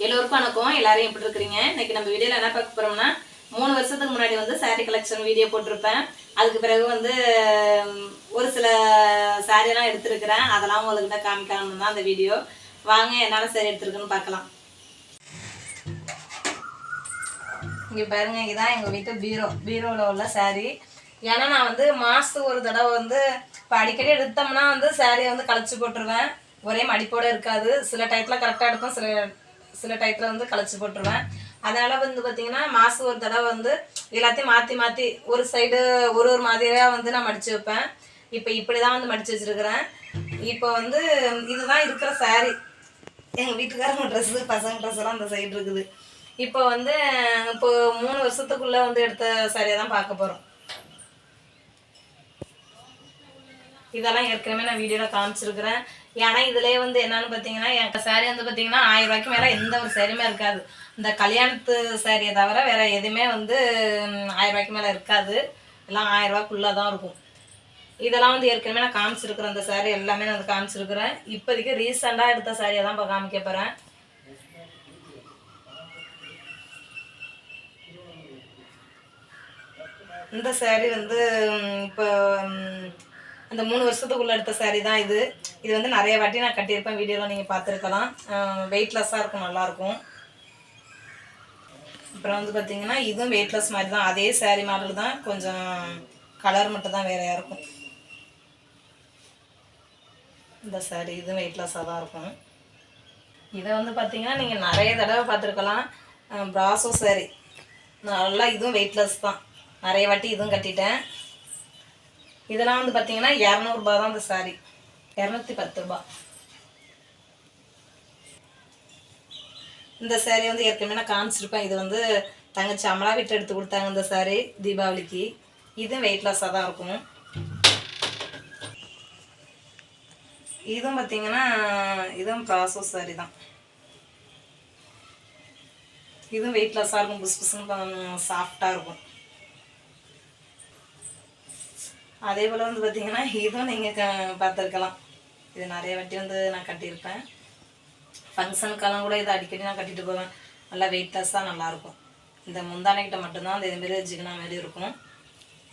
எல்லோருக்கும் வணக்கம். எல்லாரும் எப்படி இருக்கிறீங்க? இன்னைக்கு நம்ம வீடியோல என்ன பார்க்க போறோம்னா 3 வருஷத்துக்கு முன்னாடி வந்து சாரி கலெக்ஷன் வீடியோ போட்டிருப்பேன். அதுக்கு பிறகு வந்து ஒரு சில சாரி எல்லாம் எடுத்திருக்கிறேன். அதெல்லாம் உங்கள்கிட்ட காமிக்கணும்னு தான் அந்த வீடியோ. வாங்க என்னென்ன சாரி எடுத்திருக்குன்னு பார்க்கலாம். இங்கே பாருங்க, இதான் எங்கள் வீட்டு பீரோவில் உள்ள சாரி. ஏன்னா நான் வந்து மாதத்துக்கு ஒரு தடவை வந்து இப்போ அடிக்கடி எடுத்தோம்னா வந்து சாரியை வந்து கழிச்சு போட்டுருவேன். ஒரே மடிப்போடு இருக்காது. சில டயத்தில் கரெக்டாக எடுப்போம், சில டயத்தில் வந்து கழிச்சு போட்டுருவேன். அதனால் வந்து பார்த்திங்கன்னா மாதத்துக்கு ஒரு தடவை வந்து எல்லாத்தையும் மாற்றி ஒரு சைடு ஒரு மாதிரியாக வந்து நான் மடித்து வைப்பேன். இப்போ இப்படி தான் வந்து மடித்து வச்சுருக்கிறேன். இப்போ வந்து இதுதான் இருக்கிற சாரி. எங்கள் வீட்டுக்காரங்க ட்ரெஸ்ஸு, பசங்க ட்ரெஸ் எல்லாம் அந்த சைடு இருக்குது. இப்போ வந்து 3 வருஷத்துக்குள்ளே வந்து எடுத்த சாரியை தான் பார்க்க போகிறோம். இதெல்லாம் ஏற்கனவே நான் வீடியோவில் காமிச்சிருக்கிறேன். ஏன்னா இதுலேயே வந்து என்னன்னு பார்த்தீங்கன்னா, என் சாரீ வந்து பார்த்தீங்கன்னா 1000 ரூபாய்க்கு மேலே எந்த ஒரு சாரியுமே இருக்காது. இந்த கல்யாணத்து சாரியை தவிர வேறு எதுவுமே வந்து 1000 ரூபாய்க்கு மேலே இருக்காது. எல்லாம் 1000 ரூபாய்க்குள்ளே தான் இருக்கும். இதெல்லாம் வந்து ஏற்கனவே நான் காமிச்சிருக்கிறேன். அந்த சாரீ எல்லாமே நான் வந்து காமிச்சிருக்கிறேன். இப்போதைக்கு ரீசெண்டாக எடுத்த சாரியை தான் இப்போ காமிக்க போகிறேன். இந்த சாரீ வந்து இப்போ அந்த 3 வருஷத்துக்குள்ளே எடுத்த சாரீ தான் இது. இது வந்து நிறைய வாட்டி நான் கட்டியிருப்பேன். வீடியோவில் நீங்கள் பார்த்துருக்கலாம். வெயிட்லெஸ்ஸாக இருக்கும், நல்லாயிருக்கும். அப்புறம் வந்து பார்த்திங்கன்னா இதுவும் வெயிட்லெஸ் மாதிரி தான். அதே சாரீ மாடல் தான், கொஞ்சம் கலர் மட்டும் தான் வேறையாக இருக்கும். இந்த சாரீ இதுவும் வெயிட்லெஸ்ஸாக தான் இருக்கும். இதை வந்து பார்த்திங்கன்னா நீங்கள் நிறைய தடவை பார்த்துருக்கலாம். பிராசோ சாரீ நல்லா, இதுவும் வெயிட்லெஸ் தான். நிறைய வாட்டி இதுவும் கட்டிட்டேன். இதெல்லாம் வந்து பார்த்தீங்கன்னா 200 ரூபா தான் இந்த சாரீ. 210 ரூபா. இந்த சாரீ வந்து ஏற்கனவே நான் காமிச்சிருப்பேன். இது வந்து தங்கச்சி அமலா வீட்டில் எடுத்து கொடுத்தாங்க இந்த சாரீ தீபாவளிக்கு. இதுவும் வெயிட்லெஸ்ஸாக தான் இருக்கும். இதுவும் பார்த்தீங்கன்னா இதுவும் ப்ராசோ சாரீ தான். இதுவும் வெயிட்லெஸ்ஸாக இருக்கும், புஸ் புஸ்ன்னு சாஃப்டாக இருக்கும். அதே போல் வந்து பார்த்திங்கன்னா இதுவும் நீங்கள் பார்த்துருக்கலாம். இது நிறைய வாட்டி வந்து நான் கட்டியிருப்பேன். ஃபங்க்ஷனுக்கெல்லாம் கூட இதை அடிக்கடி நான் கட்டிட்டு போவேன். நல்லா வெயிட்லெஸ்ஸாக நல்லாயிருக்கும். இந்த முந்தானைக்கிட்ட மட்டும்தான் அந்த இதுமாரி ஜிகினா மாரி இருக்கும்.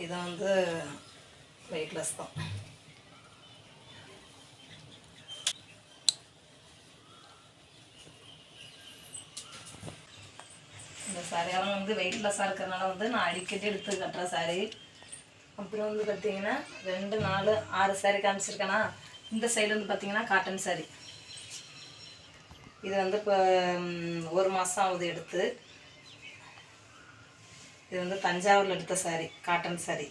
இது வந்து வெயிட்லெஸ் தான். இந்த சாரியெல்லாம் வந்து வெயிட்லெஸ்ஸாக இருக்கிறதுனால வந்து நான் அடிக்கடி எடுத்து கட்டுற சாரீ. அப்புறம் வந்து பார்த்திங்கன்னா 2, 4, 6 சாரீ காமிச்சிருக்கேன்னா, இந்த சைடு வந்து பார்த்திங்கன்னா காட்டன் சாரீ. இது வந்து இப்போ 1 மாதம் ஆகுது எடுத்து. இது வந்து தஞ்சாவூரில் எடுத்த சாரீ, காட்டன் சாரீ.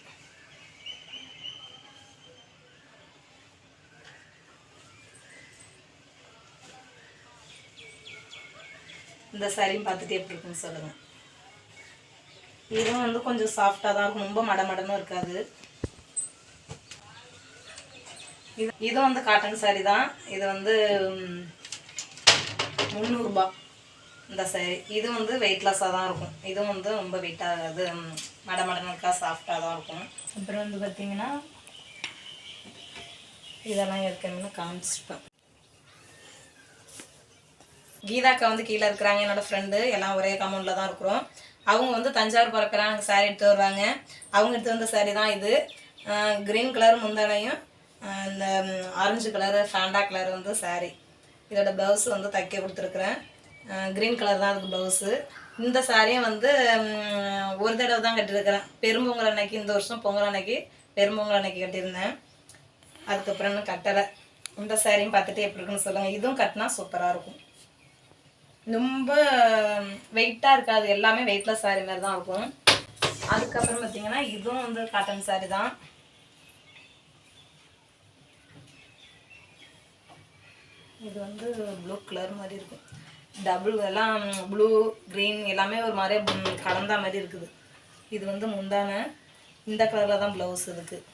இந்த சாரியும் பார்த்துட்டு எப்படி இருக்குன்னு சொல்லுங்கள். இதுவும் வந்து கொஞ்சம் சாஃப்டாக தான் இருக்கும், ரொம்ப மடமடன்னு இருக்காது. இதுவும் வந்து காட்டன் சாரீ தான். இது வந்து 300 ரூபா இந்த சாரீ. இது வந்து வெயிட்லெஸ்ஸாக தான் இருக்கும். இதுவும் வந்து ரொம்ப வெயிட்டாகாது, மடமடன்னு இருக்கா, சாஃப்டாக தான் இருக்கும். அப்புறம் வந்து பார்த்திங்கன்னா இதெல்லாம் ஏற்கனவே காமிச்சிருப்பேன். கீதாக்கா வந்து கீழே இருக்கிறாங்க, என்னோடய ஃப்ரெண்டு. எல்லாம் ஒரே காம்பவுண்டில் தான் இருக்கிறோம். அவங்க வந்து தஞ்சாவூர் போகிறப்பெல்லாம் எனக்கு சாரீ எடுத்து வருவாங்க. அவங்க எடுத்து வந்த சாரீ தான் இது. க்ரீன் கலர் முந்தானையும் இந்த ஆரஞ்சு கலரு ஃபேண்டா கலர் வந்து சாரீ. இதோட ப்ளவுஸ் வந்து தைக்க கொடுத்துருக்குறேன். க்ரீன் கலர் தான் அதுக்கு ப்ளவுஸு. இந்த சாரியும் வந்து ஒரு தடவை தான் கட்டியிருக்கிறேன். பெரும்பொங்கல் அன்னைக்கு, இந்த வருஷம் பொங்கல் அன்னைக்கு, பெரும்பொங்கல் அன்னைக்கு கட்டியிருந்தேன். அதுக்கப்புறம் இன்னும் கட்டலை. இந்த சாரியும் பார்த்துட்டு எப்படி இருக்குன்னு சொல்லுங்கள். இதுவும் கட்டினா சூப்பராக இருக்கும். ரொம்ப வெயிட்டாக இருக்காது, எல்லாமே வெயிட்லெஸ் சாரீ மாதிரி தான் இருக்கும். அதுக்கப்புறம் பார்த்திங்கன்னா இதுவும் வந்து காட்டன் சாரீ தான். இது வந்து ப்ளூ கலர் மாதிரி இருக்கும். டபுள் எல்லாம் ப்ளூ க்ரீன் எல்லாமே ஒரு மாதிரி கலந்த மாதிரி இருக்குது. இது வந்து முந்தானை, இந்த கலரில் தான் ப்ளவுஸ் இருக்குது.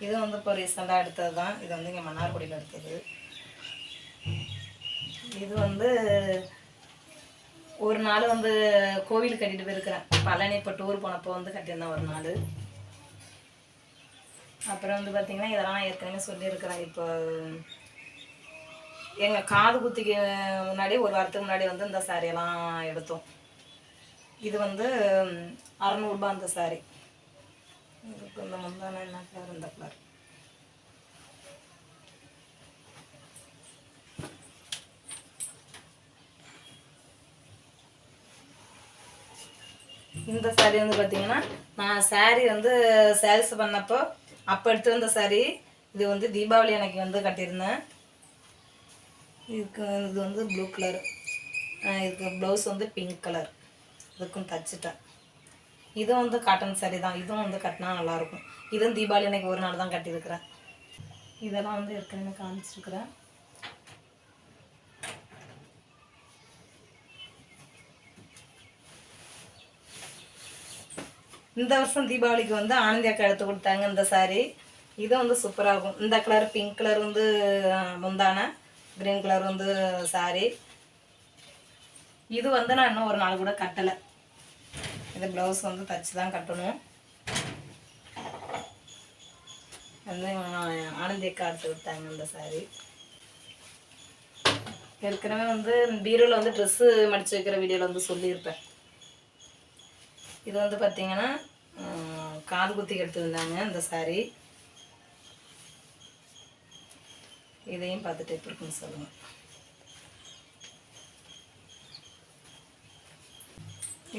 இது வந்து இப்போ ரீசெண்டாக எடுத்தது தான். இது வந்து இங்கே மன்னார்குடியில் எடுத்தது. இது வந்து ஒரு நாள் வந்து கோவில் கட்டிட்டு போயிருக்கிறேன். பழனி இப்போ டூர் போனப்போ வந்து கட்டியிருந்தேன் ஒரு நாள். அப்புறம் வந்து பார்த்திங்கன்னா இதெல்லாம் நான் ஏற்கனவே சொல்லியிருக்கிறேன். இப்போ எங்கள் காது குத்திக்கு முன்னாடி ஒரு வாரத்துக்கு முன்னாடி வந்து இந்த சாரியெல்லாம் எடுத்தோம். இது வந்து 600 ரூபாய் அந்த சாரி. இதுக்கு இந்த முந்தான என்ன கலர்? இந்த கலர். இந்த சாரி வந்து பார்த்தீங்கன்னா நான் சாரி வந்து சேல்ஸ் பண்ணப்போ அப்போ எடுத்து வந்த சாரி. இது வந்து தீபாவளி அன்னைக்கு வந்து கட்டியிருந்தேன். இதுக்கு இது வந்து ப்ளூ கலர், இதுக்கு ப்ளவுஸ் வந்து பிங்க் கலர். இதுக்கும் தச்சுட்டேன். இதுவும் வந்து காட்டன் சாரி தான். இதுவும் வந்து கட்டினா நல்லாயிருக்கும். இதுவும் தீபாவளி அன்னைக்கு ஒரு நாள் தான் கட்டியிருக்கிறேன். இதெல்லாம் வந்து ஏற்கனவே காமிச்சிருக்கிறேன். இந்த வருஷம் தீபாவளிக்கு வந்து ஆனந்தி அக்கா எடுத்து கொடுத்தாங்க இந்த சாரி. இது வந்து சூப்பராக இருக்கும். இந்த கலர் பிங்க் கலர் வந்து முந்தான, கிரீன் கலர் வந்து சாரி. இது வந்து நான் இன்னும் ஒரு நாள் கூட கட்டலை. இது ப்ளவுஸ் வந்து தச்சு தான் கட்டணும். வந்து ஆனந்தி அக்கா எடுத்து கொடுத்தாங்க இந்த சாரி. ஏற்கனவே வந்து பீரோவில் வந்து ட்ரெஸ்ஸு மடித்து வைக்கிற வீடியோவில் வந்து சொல்லியிருப்பேன். இது வந்து பார்த்தீங்கன்னா காது குத்திக்கு எடுத்துருந்தாங்க இந்த சாரி. இதையும் பார்த்துட்டு எப்படி இருக்குன்னு சொல்லுங்கள்.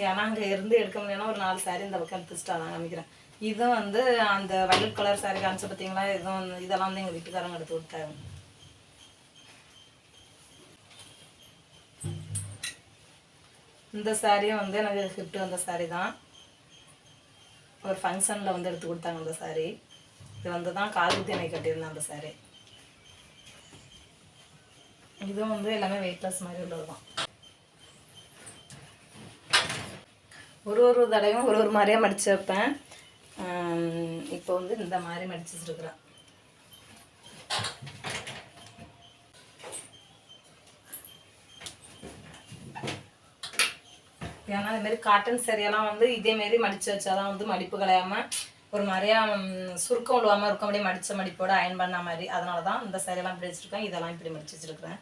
ஏன்னா அங்கே இருந்து எடுக்க முடியும்னா ஒரு 4 சாரி இந்த பக்கம் எடுத்துச்சுட்டு அதான் காமிக்கிறேன். இதுவும் வந்து அந்த வயலட் கலர் சாரி காமிச்சு பார்த்தீங்களா? இதுவும் இதெல்லாம் வந்து எங்கள் வீட்டுக்காரங்க எடுத்து கொடுத்தாங்க. இந்த சாரியும் வந்து எனக்கு கிஃப்ட் வந்த சாரி தான். ஒரு ஃபங்க்ஷனில் வந்து எடுத்து கொடுத்தாங்க அந்த சாரி. இது வந்து தான் காது குத்தி எனக்கு கட்டியிருந்தேன் அந்த சாரி. இதுவும் வந்து எல்லாமே வெயிட்லெஸ் மாதிரி உள்ளது தான். ஒரு தடவையும் ஒரு மாதிரியாக மடித்து வைப்பேன். இப்போ வந்து இந்த மாதிரி மடித்து வச்சுருக்குறேன். ஏன்னா இதுமாரி காட்டன் சாரியெல்லாம் வந்து இதேமாரி மடித்து வச்சாதான் வந்து மடிப்பு கலையாமல் ஒரு மாதிரியா சுருக்கம் விழுவாமல் இருக்கும். அப்படியே மடித்த மடிப்போடு அயன் பண்ண மாதிரி. அதனால தான் இந்த சாரியெல்லாம் இப்படி வச்சுருக்கேன். இதெல்லாம் இப்படி மடித்து வச்சுருக்குறேன்.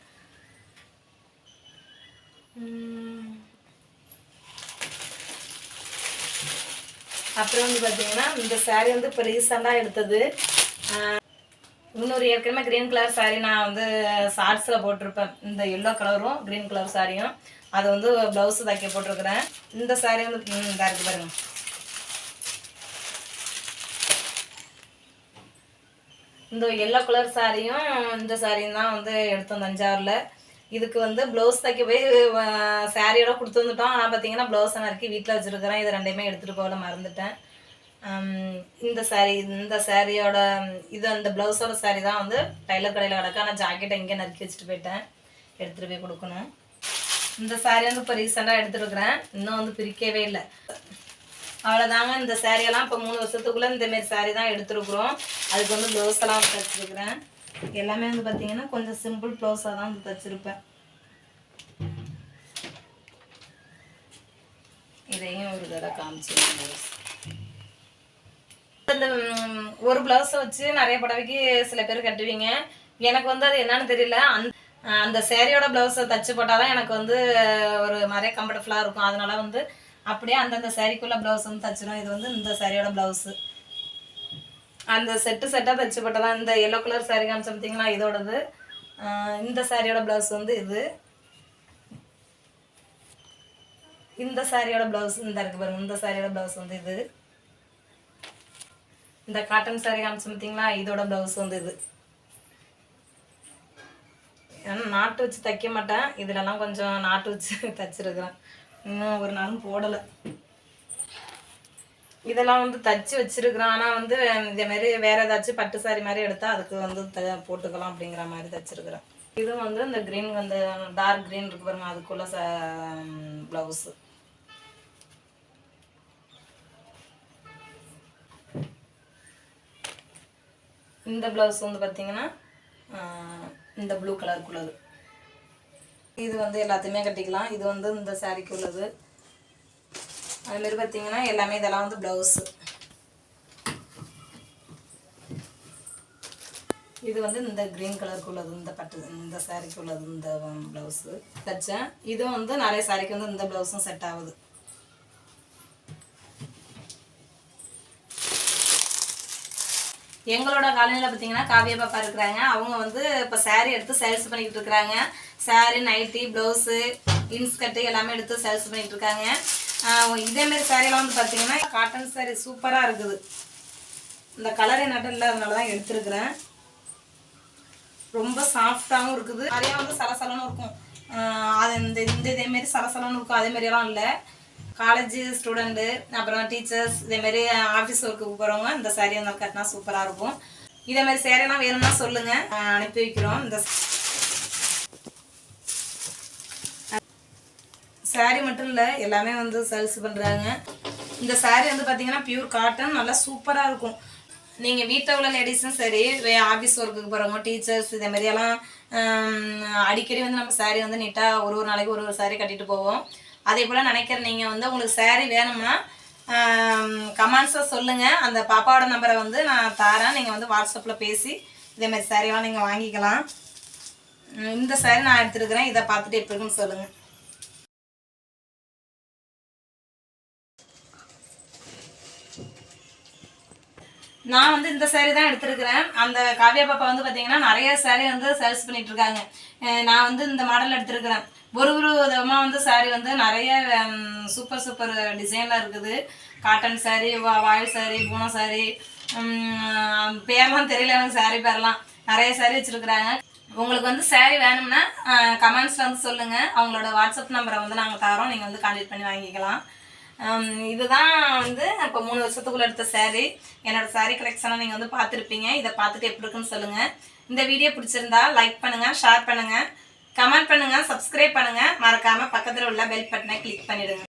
அப்புறம் வந்து பார்த்தீங்கன்னா இந்த சாரீ வந்து இப்போ ரீசெண்டாக எடுத்தது. இன்னொரு ஏற்கனவே க்ரீன் கலர் சாரீ நான் வந்து ஷார்ட்ஸில் போட்டிருப்பேன். இந்த எல்லோ கலரும் க்ரீன் கலர் சாரியும் அதை வந்து ப்ளவுஸு தைக்க போட்டிருக்கிறேன். இந்த சாரீ வந்து இதாக இருக்குது பாருங்க. இந்த எல்லோ கலர் சாரியும் இந்த சாரியும் தான் வந்து எடுத்தோம் தஞ்சாவூரில். இதுக்கு வந்து ப்ளவுஸ் தைக்க போய் சாரியோட கொடுத்து வந்துட்டோம். ஆனால் பார்த்தீங்கன்னா ப்ளவுஸை நறுக்கி வீட்டில் வச்சுருக்கிறேன். இது ரெண்டையுமே எடுத்துகிட்டு போகல, மறந்துட்டேன். இந்த சாரியோட இது அந்த ப்ளவுஸோட சாரி தான் வந்து டைலர் கடையில் கிடக்கு. ஆனால் ஜாக்கெட்டை இங்கே நறுக்கி வச்சுட்டு போயிட்டேன். எடுத்துகிட்டு போய் கொடுக்கணும். இந்த சாரி வந்து இப்போ ரீசெண்டாக எடுத்துருக்குறேன். இன்னும் வந்து பிரிக்கவே இல்லை. அவ்வளோதாங்க. இந்த சாரியெல்லாம் இப்போ 3 வருஷத்துக்குள்ளே இந்தமாரி சாரி தான் எடுத்துருக்குறோம். அதுக்கு வந்து ப்ளவுஸ் எல்லாம் தைச்சிருக்கிறேன். எல்லாமே வந்து பார்த்தீங்கன்னா கொஞ்சம் சிம்பிள் ப்ளவுஸாக தான் வந்து தைச்சிருப்பேன். இதையும் ஒரு தடவை காமிச்சிருக்கேன். ப்ளவுஸ் இந்த ஒரு ப்ளவுஸை வச்சு நிறைய புடவைக்கு சில பேர் கட்டுவீங்க. எனக்கு வந்து அது என்னன்னு தெரியல. அந்த சேரீயோட ப்ளவுஸை தைச்சி போட்டால் தான் எனக்கு வந்து ஒரு நிறைய கம்ஃபர்டபுளாக இருக்கும். அதனால வந்து அப்படியே அந்தந்த சாரீக்குள்ளே ப்ளவுஸ் வந்து தைச்சிடும். இது வந்து இந்த சாரியோட ப்ளவுஸு அந்த செட்டாக தைச்சி போட்டால் தான். இந்த எல்லோ கலர் சாரீ காமிச்சு பார்த்தீங்களா, இதோடது. இந்த சாரியோட ப்ளவுஸ் வந்து இது. இந்த சாரியோட ப்ளவுஸ் இந்த இருக்குது பாருங்க. இந்த சாரியோட ப்ளவுஸ் வந்து இது. இந்த காட்டன் சாரீ காமிச்சு பார்த்தீங்களா, இதோட ப்ளவுஸ் வந்து இது. ஏன்னா நாட்டு வச்சு தைக்க மாட்டேன். இதிலலாம் கொஞ்சம் நாட்டு வச்சு தைச்சிருக்கிறேன். இன்னும் ஒரு நாளும் போடலை. இதெல்லாம் வந்து தைச்சி வச்சிருக்கிறேன். ஆனால் வந்து இதேமாரி வேறு ஏதாச்சும் பட்டு சாரி மாதிரி எடுத்தால் அதுக்கு வந்து போட்டுக்கலாம் அப்படிங்கிற மாதிரி தைச்சிருக்கிறேன். இதுவும் வந்து இந்த க்ரீன் வந்து டார்க் க்ரீன் இருக்கு பாருங்க, அதுக்குள்ள ப்ளவுஸு. இந்த ப்ளவுஸ் வந்து பார்த்தீங்கன்னா இந்த ப்ளூ கலருக்குள்ளது. இது வந்து எல்லாத்தையுமே கட்டிக்கலாம். இது வந்து இந்த சாரிக்கு உள்ளது. அதுமாரி பார்த்தீங்கன்னா எல்லாமே இதெல்லாம் வந்து ப்ளவுஸு. இது வந்து இந்த க்ரீன் கலருக்கு உள்ளது, இந்த பட்டு இந்த சாரிக்கு உள்ளது இந்த ப்ளவுஸு தைச்சேன். இதுவும் வந்து நிறைய சாரிக்கு வந்து இந்த ப்ளவுஸும் செட் ஆகுது. எங்களோட காலனியில் பார்த்தீங்கன்னா காவியா பாப்பா இருக்கிறாங்க. அவங்க வந்து இப்போ சாரீ எடுத்து சேல்ஸ் பண்ணிக்கிட்டு இருக்கிறாங்க. சாரீ, நைட்டி, ப்ளவுஸு, இன்ஸ்கர்ட்டு எல்லாமே எடுத்து சேல்ஸ் பண்ணிகிட்டு இருக்காங்க. இதேமாரி சாரீலாம் வந்து பார்த்தீங்கன்னா காட்டன் சாரீ சூப்பராக இருக்குது. இந்த கலரே நட்டம் இல்லை, அதனால தான் எடுத்துருக்குறேன். ரொம்ப சாஃப்டாகவும் இருக்குது, நிறையா வந்து சலசலன்னு இருக்கும். அது இதேமாரி சலசலன்னு இருக்கும், அதேமாரியெல்லாம் இல்லை. காலேஜ் ஸ்டூடெண்ட்டு, அப்புறம் டீச்சர்ஸ், இதேமாரி ஆஃபீஸ் ஒர்க்குக்கு போகிறவங்க இந்த சாரீ வந்து கட்டினா சூப்பராக இருக்கும். இதேமாரி சேரீலாம் வேணும்னா சொல்லுங்கள், அனுப்பி வைக்கிறோம். இந்த சாரீ மட்டும் இல்லை, எல்லாமே வந்து சேல்ஸ் பண்ணுறாங்க. இந்த சாரீ வந்து பார்த்திங்கன்னா பியூர் காட்டன், நல்லா சூப்பராக இருக்கும். நீங்கள் வீட்டில் உள்ள லேடிஸும் சரி, ஆஃபீஸ் ஒர்க்குக்கு போகிறவங்க, டீச்சர்ஸ், இதேமாரியெல்லாம் அடிக்கடி வந்து நம்ம சாரீ வந்து நீட்டாக ஒரு நாளைக்கு ஒரு சாரீ கட்டிட்டு போவோம். அதே போல் நினைக்கிற நீங்கள் வந்து உங்களுக்கு சாரீ வேணும்னா கமெண்ட்ஸில் சொல்லுங்கள். அந்த பாப்பாவோட நம்பரை வந்து நான் தரேன், நீங்கள் வந்து வாட்ஸ்அப்பில் பேசி இதேமாதிரி சாரீலாம் நீங்கள் வாங்கிக்கலாம். இந்த சாரீ நான் எடுத்துருக்கிறேன், இதை பார்த்துட்டு எப்படி இருக்குன்னு சொல்லுங்கள். நான் வந்து இந்த சாரீ தான் எடுத்துருக்கிறேன். அந்த காவியா பாப்பா வந்து பார்த்தீங்கன்னா நிறைய சாரீ வந்து சேல்ஸ் பண்ணிகிட்டு இருக்காங்க. நான் வந்து இந்த மாடல் எடுத்துருக்கிறேன். ஒரு விதமாக வந்து சாரீ வந்து நிறைய சூப்பர் சூப்பர் டிசைனில் இருக்குது. காட்டன் சாரீ, வாயில் சாரீ, பூனம் சாரீ, பேர்லாம் தெரியல எனக்கு, சாரீ பேர்லாம் நிறைய சாரீ வச்சுருக்குறாங்க. உங்களுக்கு வந்து சாரீ வேணும்னா கமெண்ட்ஸில் வந்து சொல்லுங்கள். அவங்களோட வாட்ஸ்அப் நம்பரை வந்து நாங்கள் தரோம், நீங்கள் வந்து கான்டாக்ட் பண்ணி வாங்கிக்கலாம். இதுதான் வந்து இப்போ 3 வருஷத்துக்குள்ளே எடுத்த சாரீ. என்னோடய சாரீ கலெக்ஷனை நீங்கள் வந்து பார்த்துருப்பீங்க. இதை பார்த்துட்டு எப்படி இருக்குன்னு சொல்லுங்கள். இந்த வீடியோ பிடிச்சிருந்தா லைக் பண்ணுங்கள், ஷேர் பண்ணுங்கள், கமெண்ட் பண்ணுங்கள், சப்ஸ்கிரைப் பண்ணுங்கள். மறக்காமல் பக்கத்தில் உள்ள பெல் பட்டனை கிளிக் பண்ணிவிடுங்க.